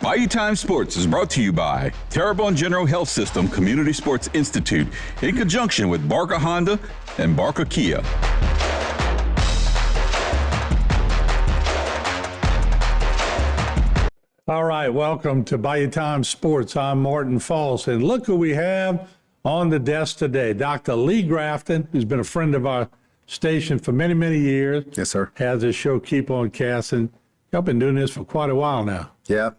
Bayou Time Sports is brought to you by Terrebonne General Health System Community Sports Institute in conjunction with Barker Honda and Barker Kia. All right, welcome to Bayou Time Sports. I'm Martin Falls, and look who we have on the desk today. Dr. Lee Grafton, who's been a friend of our station for many, many years. Yes, sir. Has his show Keep On Casting. Y'all been doing this for quite a while now. Yeah,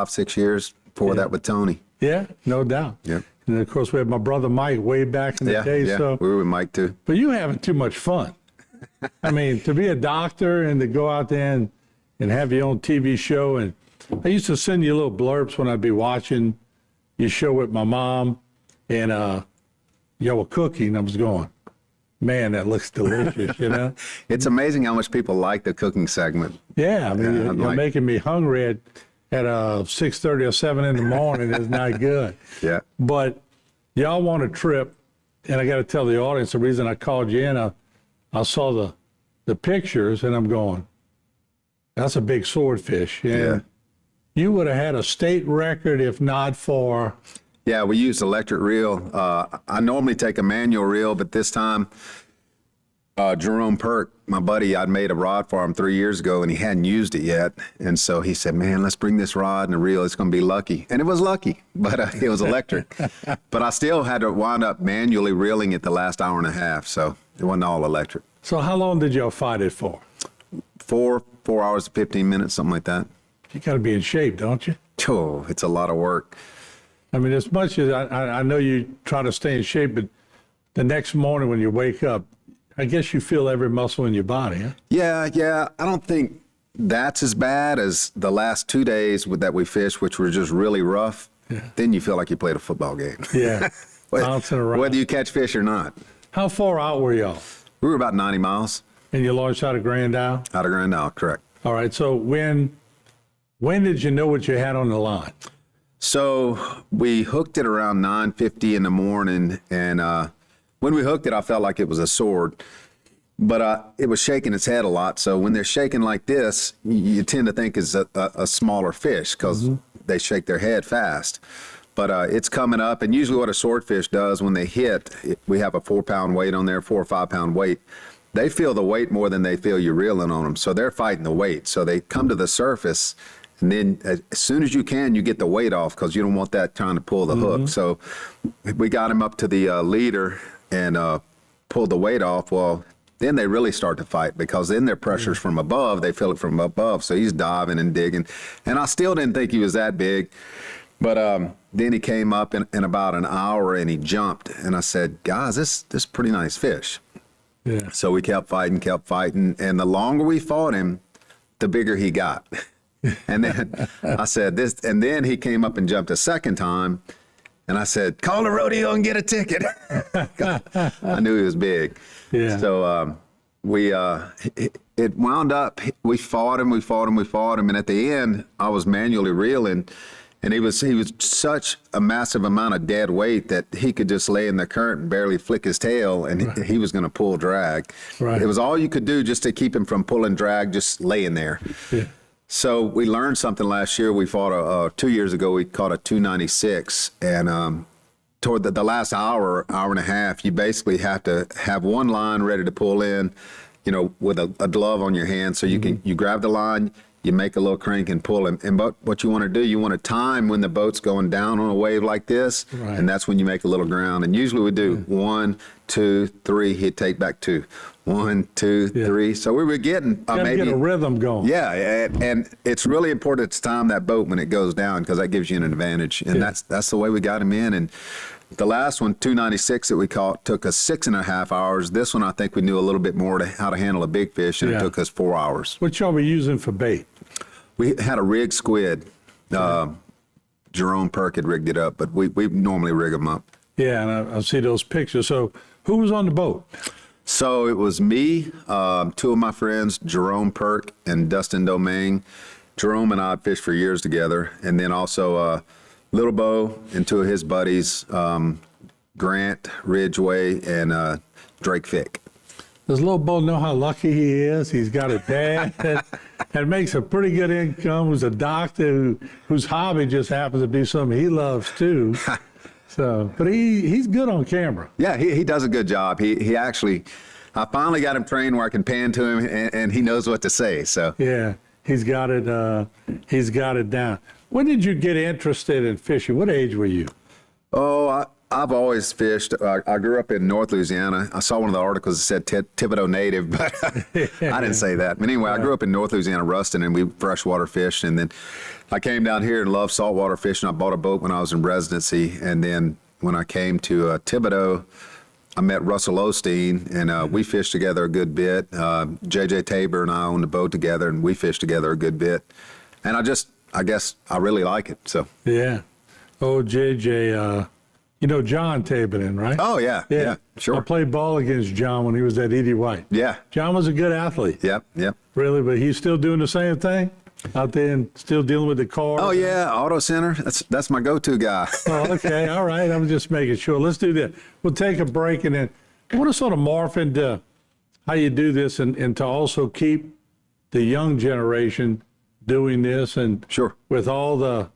6 years before that with Tony. Yeah, no doubt. Yeah. And of course, we had my brother Mike way back in the day. Yeah, so we were with Mike too. But you having too much fun. I mean, to be a doctor and to go out there and have your own TV show. And I used to send you little blurbs when I'd be watching your show with my mom, and y'all were cooking. I was going, man, that looks delicious, you know? It's amazing how much people like the cooking segment. Yeah, I mean, you're making me hungry at 6:30 or 7 in the morning. It's not good. Yeah. But y'all want a trip, and I got to tell the audience the reason I called you in. I saw the pictures, and I'm going, that's a big swordfish. Yeah. You would have had a state record if not for. Yeah, we use electric reel. I normally take a manual reel, but this time, Jerome Perk, my buddy, I'd made a rod for him 3 years ago, and he hadn't used it yet. And so he said, man, let's bring this rod and a reel. It's going to be lucky. And it was lucky, but it was electric. But I still had to wind up manually reeling it the last hour and a half, so it wasn't all electric. So how long did y'all fight it for? 4 hours and 15 minutes, something like that. You got to be in shape, don't you? Oh, it's a lot of work. I mean, as much as I know you try to stay in shape, but the next morning when you wake up, I guess you feel every muscle in your body, huh? Yeah. I don't think that's as bad as the last 2 days that we fished, which were just really rough. Yeah. Then you feel like you played a football game. Yeah, bouncing around. Whether you catch fish or not. How far out were y'all? We were about 90 miles. And you launched out of Grand Isle? Out of Grand Isle, correct. All right, so when did you know what you had on the line? So we hooked it around 9:50 in the morning, and when we hooked it, I felt like it was a sword, but it was shaking its head a lot. So when they're shaking like this, you tend to think it's a smaller fish because they shake their head fast. But it's coming up, and usually what a swordfish does when they hit, we have a 4-pound weight on there, 4 or 5 pound weight. They feel the weight more than they feel you reeling on them. So they're fighting the weight. So they come to the surface, and then as soon as you can, you get the weight off because you don't want that trying to pull the hook. So we got him up to the leader and pulled the weight off. Well, then they really start to fight because then their pressure's from above. They feel it from above. So he's diving and digging. And I still didn't think he was that big. But then he came up in about an hour and he jumped. And I said, guys, this is a pretty nice fish. Yeah. So we kept fighting. And the longer we fought him, the bigger he got. And then I said this, and then he came up and jumped a second time. And I said, call the rodeo and get a ticket. I knew he was big. Yeah. So it wound up, we fought him. And at the end, I was manually reeling. And he was such a massive amount of dead weight that he could just lay in the current and barely flick his tail, and he was going to pull drag. Right. It was all you could do just to keep him from pulling drag, just laying there. Yeah. So we learned something last year. We fought 2 years ago. We caught a 296, and toward the last hour and a half, you basically have to have one line ready to pull in, with a glove on your hand, so you grab the line. You make a little crank and pull him. And but what you want to do, you want to time when the boat's going down on a wave like this, right. And that's when you make a little ground. And usually we do 1, 2, 3, hit take back 2. 1, 2, 3. So we were getting maybe get a rhythm going. Yeah, and it's really important to time that boat when it goes down because that gives you an advantage. And that's the way we got him in. And the last one, 296 that we caught, took us 6.5 hours. This one, I think we knew a little bit more how to handle a big fish, and it took us 4 hours. What y'all were using for bait? We had a rigged squid. Jerome Perk had rigged it up, but we normally rig them up. Yeah, and I see those pictures. So who was on the boat? So it was me, 2 of my friends, Jerome Perk and Dustin Domingue. Jerome and I fished for years together, and then also Little Bo and 2 of his buddies, Grant Ridgway and Drake Fick. Does little Bo know how lucky he is? He's got a dad that makes a pretty good income, who's a doctor, whose hobby just happens to be something he loves too. So, but he's good on camera. Yeah, he does a good job. He actually, I finally got him trained where I can pan to him, and he knows what to say. So yeah, he's got it down. When did you get interested in fishing? What age were you? Oh, I've always fished. I grew up in North Louisiana. I saw one of the articles that said Thibodeau native, but I didn't say that. But anyway, I grew up in North Louisiana, Ruston, and we freshwater fished. And then I came down here and loved saltwater fishing. I bought a boat when I was in residency. And then when I came to Thibodeau, I met Russell Osteen, and we fished together a good bit. J.J. Tabor and I owned the boat together, and we fished together a good bit. And I guess I really like it. So yeah. Oh, JJ, you know John Taberton, right? Oh, yeah, sure. I played ball against John when he was at Edie White. Yeah. John was a good athlete. Yep. Really, but he's still doing the same thing out there and still dealing with the car. Oh, yeah, Auto Center. That's my go-to guy. Oh, okay, all right. I'm just making sure. Let's do that. We'll take a break, and then I want to sort of morph into how you do this and to also keep the young generation doing this, and Sure. with all the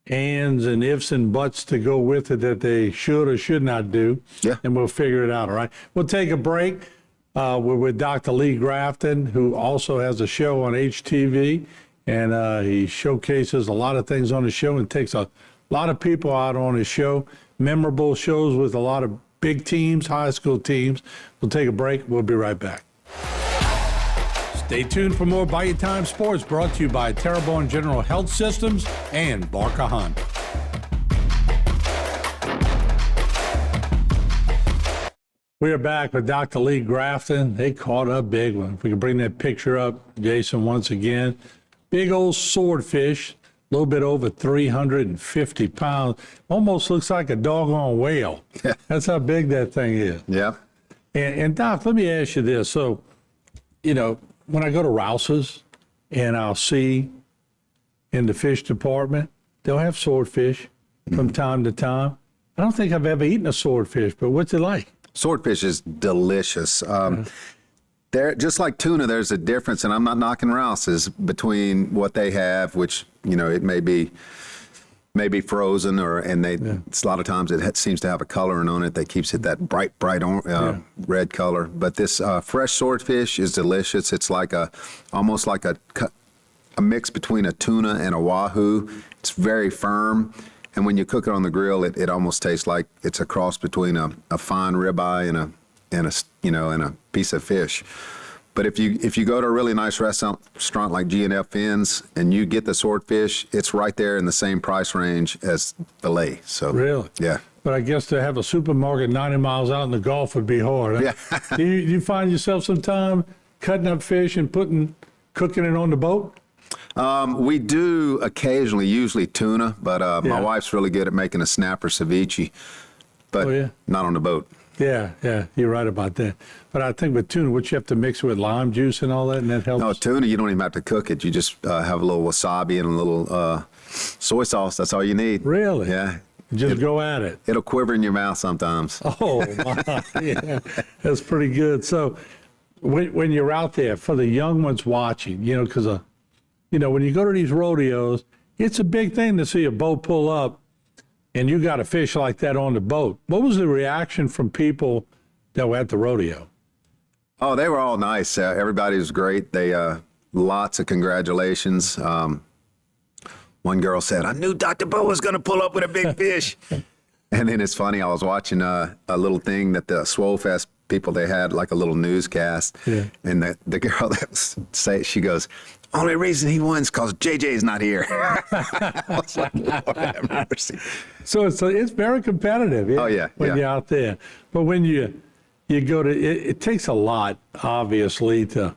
ands and ifs and buts to go with it that they should or should not do. Yeah. And we'll figure it out, all right? We'll take a break. We're with Dr. Lee Grafton, who also has a show on HTV, and he showcases a lot of things on the show and takes a lot of people out on his show, memorable shows with a lot of big teams, high school teams. We'll take a break. We'll be right back. Stay tuned for more Bayou Time Sports, brought to you by Terrebonne General Health Systems and Barker Honda. We are back with Dr. Lee Grafton. They caught a big one. If we can bring that picture up, Jason, once again. Big old swordfish, a little bit over 350 pounds. Almost looks like a doggone whale. Yeah. That's how big that thing is. Yeah. And Doc, let me ask you this. So, you know, when I go to Rouse's and I'll see in the fish department, they'll have swordfish from time to time. I don't think I've ever eaten a swordfish, but what's it like? Swordfish is delicious. There, just like tuna, there's a difference, and I'm not knocking Rouse's, between what they have, which, you know, it may be frozen, and it's a lot of times it seems to have a coloring on it that keeps it that bright red color. But this fresh swordfish is delicious. It's like almost like a mix between a tuna and a wahoo. It's very firm, and when you cook it on the grill, it almost tastes like it's a cross between a fine ribeye and a piece of fish. But if you go to a really nice restaurant like G&F Fins and you get the swordfish, it's right there in the same price range as filet. So Really? Yeah. But I guess to have a supermarket 90 miles out in the Gulf would be hard. Huh? Yeah. Do you find yourself sometime cutting up fish and cooking it on the boat? We do occasionally, usually tuna, but my wife's really good at making a snapper ceviche, but not on the boat. Yeah, you're right about that. But I think with tuna, what you have to mix it with lime juice and all that, and that helps. No, tuna, you don't even have to cook it. You just have a little wasabi and a little soy sauce. That's all you need. Really? Yeah. Just go at it. It'll quiver in your mouth sometimes. Oh, my. Yeah, that's pretty good. So when you're out there, for the young ones watching, because, when you go to these rodeos, it's a big thing to see a boat pull up and you got a fish like that on the boat. What was the reaction from people that were at the rodeo? Oh, they were all nice. Everybody was great. They lots of congratulations. One girl said, "I knew Dr. Bo was going to pull up with a big fish." And then it's funny. I was watching a little thing that the Swordfish people, they had like a little newscast, and the girl that she goes, "Only reason he won is because JJ's not here." I was like, Lord have mercy. So it's very competitive. Oh, yeah, when you're out there. But when you go to, it takes a lot, obviously, to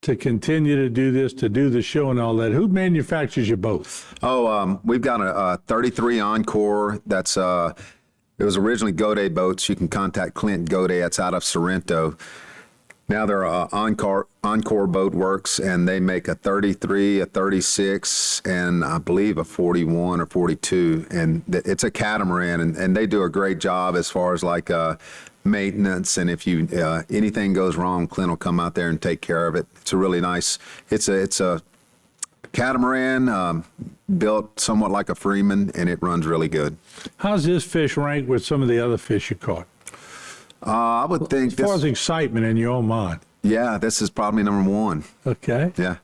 continue to do this, to do the show and all that. Who manufactures your boat? Oh, we've got a 33 Encore. That's it was originally Godet boats. You can contact Clint Godet. That's out of Sorrento. Now they're Encore Boat Works, and they make a 33, a 36, and I believe a 41 or 42. And it's a catamaran, and they do a great job as far as like maintenance, and if you anything goes wrong, Clint will come out there and take care of it. It's a really nice. It's a catamaran built somewhat like a Freeman, and it runs really good. How's this fish rank with some of the other fish you caught? I would think As far as excitement in your own mind. yeah, this is probably number one. Okay. Yeah.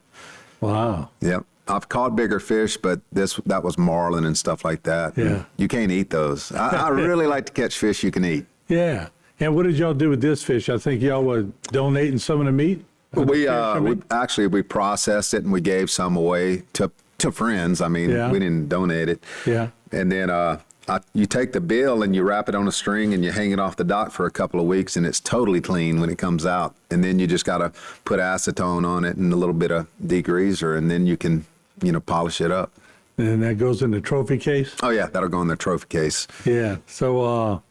Wow. Yep. I've caught bigger fish, but that was marlin and stuff like that. Yeah. And you can't eat those. I really like to catch fish you can eat. Yeah. And what did y'all do with this fish? I think y'all were donating some of the meat? We processed it and we gave some away to friends. I mean, Yeah. we didn't donate it. Yeah. And then you take the bill and you wrap it on a string and you hang it off the dock for a couple of weeks, and it's totally clean when it comes out. And then you just got to put acetone on it and a little bit of degreaser, and then you can, polish it up. And that goes in the trophy case? Oh yeah, that'll go in the trophy case. Yeah. So,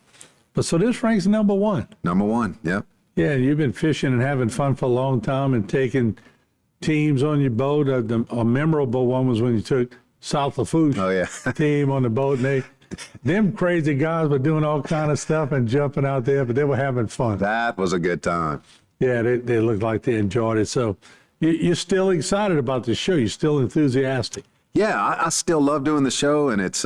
so this ranks number one. Number one. Yep. Yeah, and you've been fishing and having fun for a long time and taking teams on your boat. A memorable one was when you took South of Foosh Oh yeah. team on the boat, and them crazy guys were doing all kind of stuff and jumping out there, but they were having fun. That was a good time. Yeah, they looked like they enjoyed it. So you're still excited about the show. You're still enthusiastic. Yeah, I still love doing the show, and it's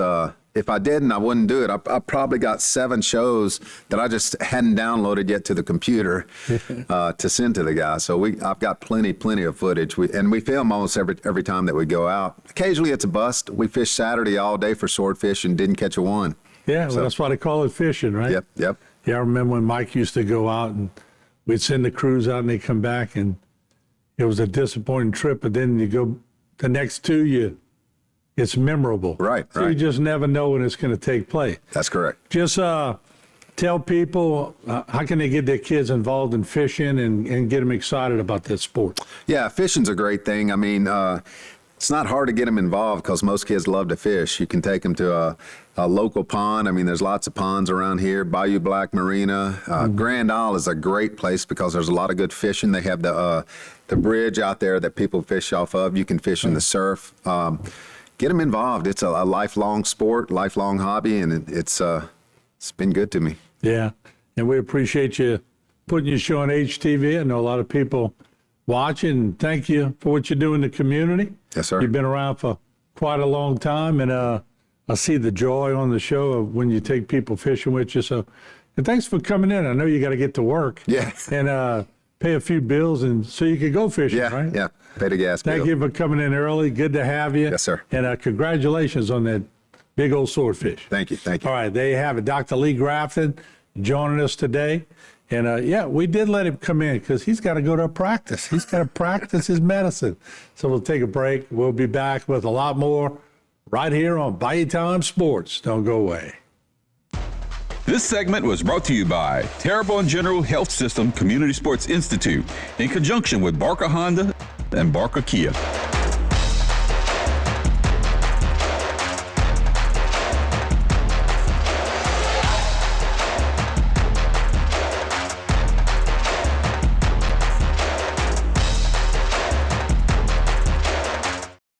if I didn't, I wouldn't do it. I probably got 7 shows that I just hadn't downloaded yet to the computer to send to the guy. So I've got plenty of footage. And we film almost every time that we go out. Occasionally it's a bust. We fished Saturday all day for swordfish and didn't catch a one. Yeah, well, that's why they call it fishing, right? Yep. Yeah, I remember when Mike used to go out and we'd send the crews out and they'd come back, and it was a disappointing trip. But then you go the next 2, it's memorable. Right. So you just never know when it's going to take place. That's correct. Just tell people how can they get their kids involved in fishing and get them excited about that sport. Yeah, fishing's a great thing. I mean, it's not hard to get them involved because most kids love to fish. You can take them to a local pond. I mean, there's lots of ponds around here. Bayou Black Marina. Grand Isle is a great place because there's a lot of good fishing. They have the bridge out there that people fish off of. You can fish in the surf. Get them involved. It's a lifelong sport, lifelong hobby, and it's been good to me. Yeah, and we appreciate you putting your show on HTV. I know a lot of people watching. Thank you for what you do in the community. Yes, sir. You've been around for quite a long time, and I see the joy on the show of when you take people fishing with you. So, and thanks for coming in. I know you got to get to work. Yeah. And pay a few bills, and so you could go fishing, right? Yeah. Pay the gas bill. Thank you for coming in early. Good to have you. Yes, sir. And congratulations on that big old swordfish. Thank you. All right, there you have it. Dr. Lee Grafton joining us today. And we did let him come in because he's got to go to a practice. He's got to practice his medicine. So we'll take a break. We'll be back with a lot more right here on Bayou Time Sports. Don't go away. This segment was brought to you by Terrebonne General Health System Community Sports Institute in conjunction with Barker Honda and Barker Kia.